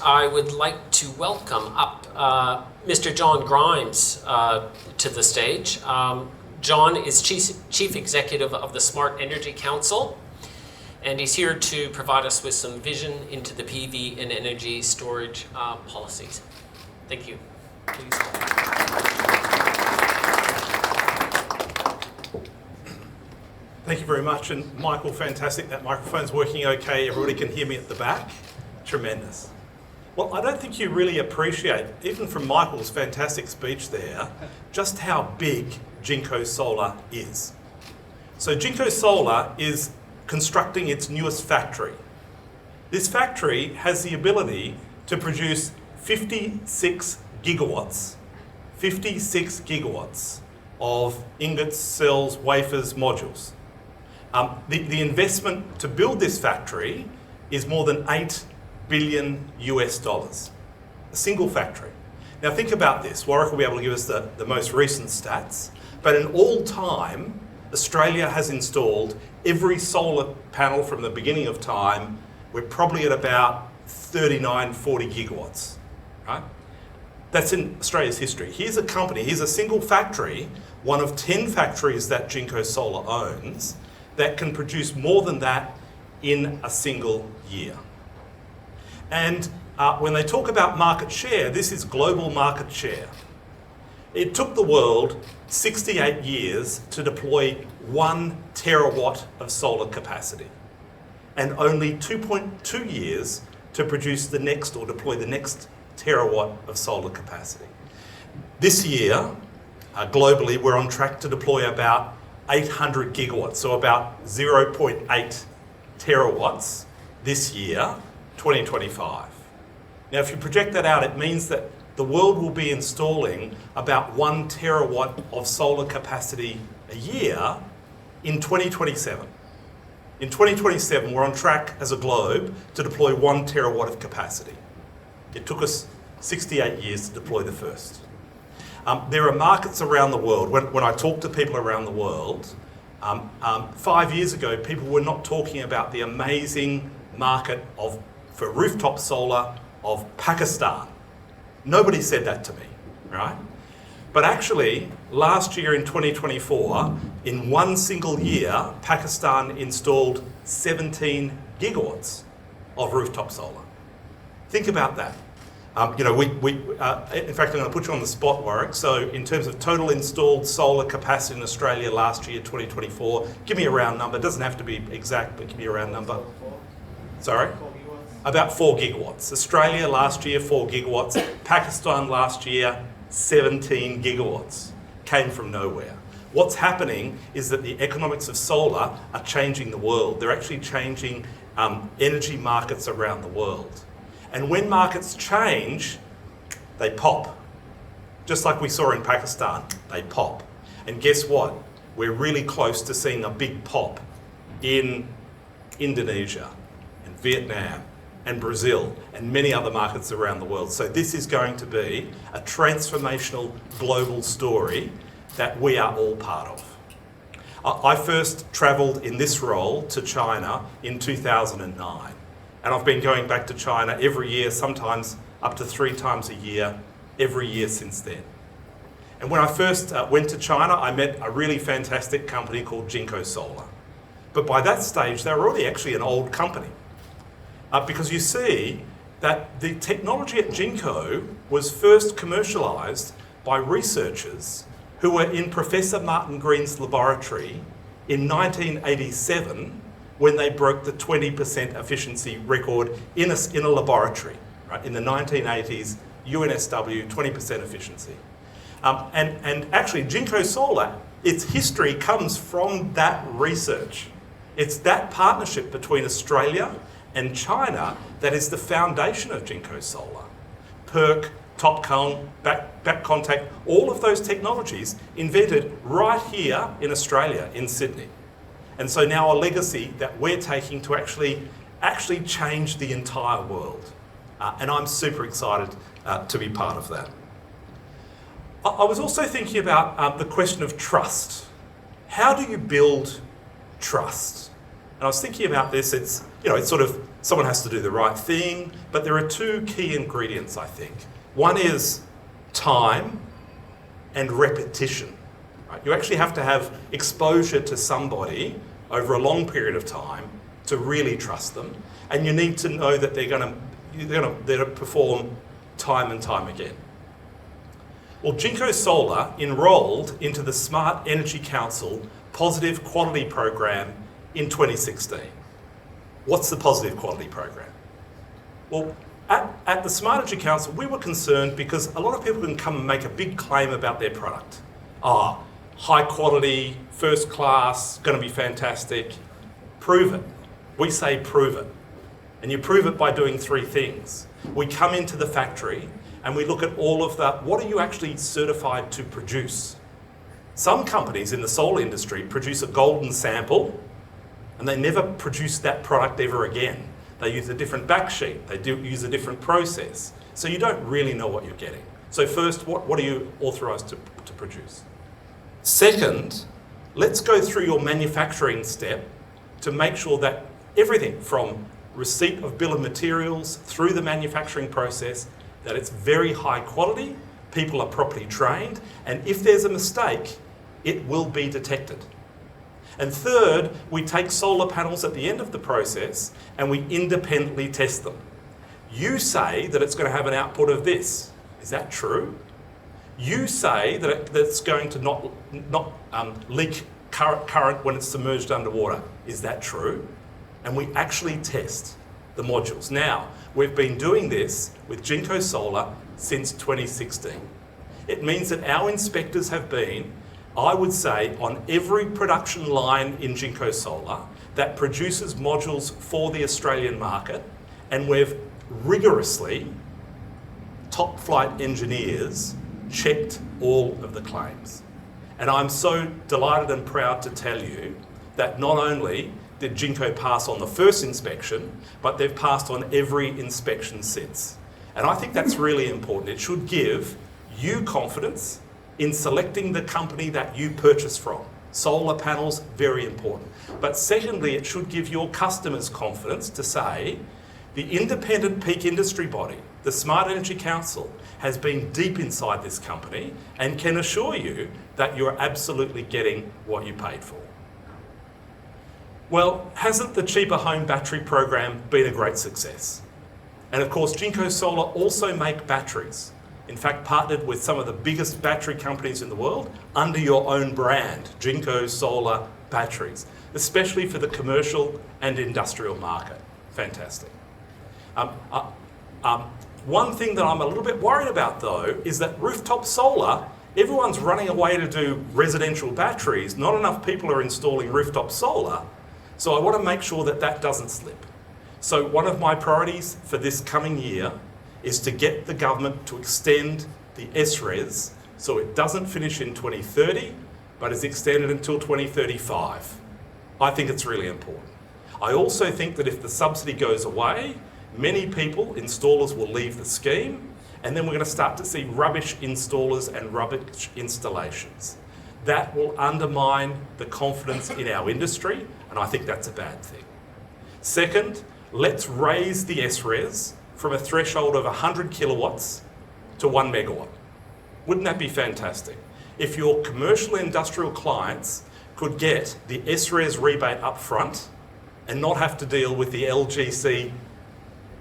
I would like to welcome up Mr. John Grimes to the stage. John is Chief Executive of the Smart Energy Council, and he's here to provide us with some vision into the PV and energy storage policies. Thank you. Please. Thank you very much, and Michael, fantastic. That microphone's working okay. Everybody can hear me at the back. Tremendous. Well, I don't think you really appreciate, even from Michael's fantastic speech there, just how big JinkoSolar is. So JinkoSolar is constructing its newest factory. This factory has the ability to produce 56 gigawatts of ingots, cells, wafers, modules. The investment to build this factory is more than $8 billion US. A single factory. Now think about this. Warwick will be able to give us the most recent stats, but in all time, Australia has installed every solar panel from the beginning of time. We're probably at about 39, 40 gigawatts, right? That's in Australia's history. Here's a company, here's a single factory, one of 10 factories that JinkoSolar owns, that can produce more than that in a single year. And when they talk about market share, this is global market share. It took the world 68 years to deploy 1 terawatt of solar capacity, and only 2.2 years to produce the next or deploy the next terawatt of solar capacity. This year, globally, we're on track to deploy about 800 gigawatts, so about 0.8 terawatts this year, 2025. Now, if you project that out, it means that the world will be installing about 1 terawatt of solar capacity a year in 2027. In 2027, we're on track as a globe to deploy 1 terawatt of capacity. It took us 68 years to deploy the first. There are markets around the world. When I talk to people around the world, 5 years ago, people were not talking about the amazing market for rooftop solar of Pakistan. Nobody said that to me, right? But actually, last year in 2024, in one single year, Pakistan installed 17 gigawatts of rooftop solar. Think about that. In fact, I'm going to put you on the spot, Warwick. So in terms of total installed solar capacity in Australia last year, 2024, give me a round number. It doesn't have to be exact, but give me a round number. Sorry? About 4 gigawatts. Australia last year, 4 gigawatts. Pakistan last year, 17 gigawatts. Came from nowhere. What's happening is that the economics of solar are changing the world. They're actually changing energy markets around the world. And when markets change, they pop. Just like we saw in Pakistan, they pop. And guess what? We're really close to seeing a big pop in Indonesia and Vietnam and Brazil and many other markets around the world. So this is going to be a transformational global story that we are all part of. I first travelled in this role to China in 2009. And I've been going back to China every year, sometimes up to 3 times a year, every year since then. And when I first went to China, I met a really fantastic company called JinkoSolar. But by that stage, they were already actually an old company. Because you see that the technology at Jinko was first commercialised by researchers who were in Professor Martin Green's laboratory in 1987, when they broke the 20% efficiency record in a laboratory, right? In the 1980s, UNSW, 20% efficiency. And actually, JinkoSolar, its history comes from that research. It's that partnership between Australia and China that is the foundation of JinkoSolar. PERC, TopCon, back contact, all of those technologies invented right here in Australia, in Sydney. And so now a legacy that we're taking to actually change the entire world. And I'm super excited to be part of that. I was also thinking about the question of trust. How do you build trust? And I was thinking about this, it's sort of, someone has to do the right thing, but there are two key ingredients, I think. One is time and repetition. Right? You actually have to have exposure to somebody over a long period of time to really trust them, and you need to know that they're going to perform time and time again. Well, JinkoSolar enrolled into the Smart Energy Council Positive Quality Program in 2016. What's the Positive Quality Program? Well, at the Smart Energy Council, we were concerned because a lot of people can come and make a big claim about their product. High quality, first class, going to be fantastic. Prove it. We say prove it. And you prove it by doing three things. We come into the factory and we look at all of the, what are you actually certified to produce? Some companies in the solar industry produce a golden sample and they never produce that product ever again. They use a different backsheet, they use a different process. So you don't really know what you're getting. So first, what are you authorised to produce? Second, let's go through your manufacturing step to make sure that everything from receipt of bill of materials through the manufacturing process, that it's very high quality, people are properly trained, and if there's a mistake, it will be detected. And third, we take solar panels at the end of the process and we independently test them. You say that it's going to have an output of this. Is that true? You say that it's going to not leak current when it's submerged underwater. Is that true? And we actually test the modules. Now, we've been doing this with JinkoSolar since 2016. It means that our inspectors have been, I would say, on every production line in JinkoSolar that produces modules for the Australian market, and we've rigorously, top flight engineers, checked all of the claims. And I'm so delighted and proud to tell you that not only did Jinko pass on the first inspection, but they've passed on every inspection since. And I think that's really important. It should give you confidence in selecting the company that you purchase from. Solar panels, very important. But secondly, it should give your customers confidence to say, the independent peak industry body, the Smart Energy Council, has been deep inside this company and can assure you that you're absolutely getting what you paid for. Well, hasn't the Cheaper Home Battery program been a great success? And of course, JinkoSolar also make batteries. In fact, partnered with some of the biggest battery companies in the world under your own brand, JinkoSolar batteries, especially for the commercial and industrial market. Fantastic. One thing that I'm a little bit worried about though is that rooftop solar, everyone's running away to do residential batteries, not enough people are installing rooftop solar, so I want to make sure that that doesn't slip. So one of my priorities for this coming year is to get the government to extend the SRES so it doesn't finish in 2030, but is extended until 2035. I think it's really important. I also think that if the subsidy goes away, many people, installers, will leave the scheme, and then we're going to start to see rubbish installers and rubbish installations. That will undermine the confidence in our industry, and I think that's a bad thing. Second, let's raise the SRES from a threshold of 100 kilowatts to 1 megawatt. Wouldn't that be fantastic? If your commercial and industrial clients could get the SRES rebate up front and not have to deal with the LGC.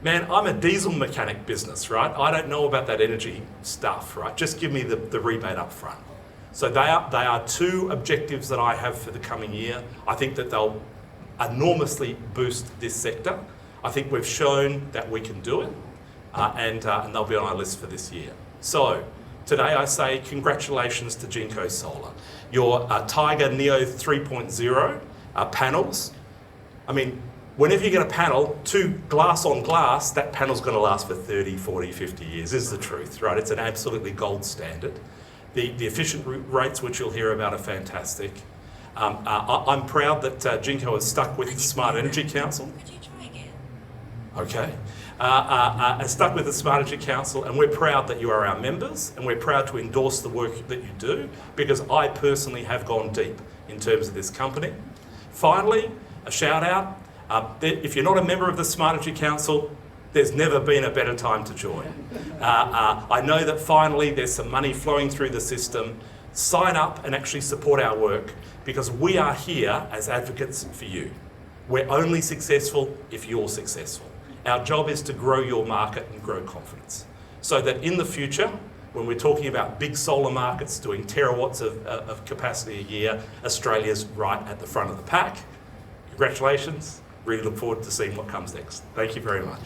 Man, I'm a diesel mechanic business, right? I don't know about that energy stuff, right? Just give me the rebate up front. So they are two objectives that I have for the coming year. I think that they'll enormously boost this sector. I think we've shown that we can do it, and they'll be on our list for this year. So today I say congratulations to JinkoSolar. Your Tiger Neo 3.0 panels, I mean, whenever you get a panel, glass on glass, that panel's going to last for 30, 40, 50 years, is the truth, right? It's an absolutely gold standard. The efficient rates, which you'll hear about, are fantastic. I'm proud that Jinko has stuck with the Smart Energy Council. Could you try again? Okay. Has stuck with the Smart Energy Council, and we're proud that you are our members, and we're proud to endorse the work that you do, because I personally have gone deep in terms of this company. Finally, a shout out. If you're not a member of the Smart Energy Council, there's never been a better time to join. I know that finally there's some money flowing through the system. Sign up and actually support our work, because we are here as advocates for you. We're only successful if you're successful. Our job is to grow your market and grow confidence, so that in the future, when we're talking about big solar markets doing terawatts of capacity a year, Australia's right at the front of the pack. Congratulations. Really look forward to seeing what comes next. Thank you very much.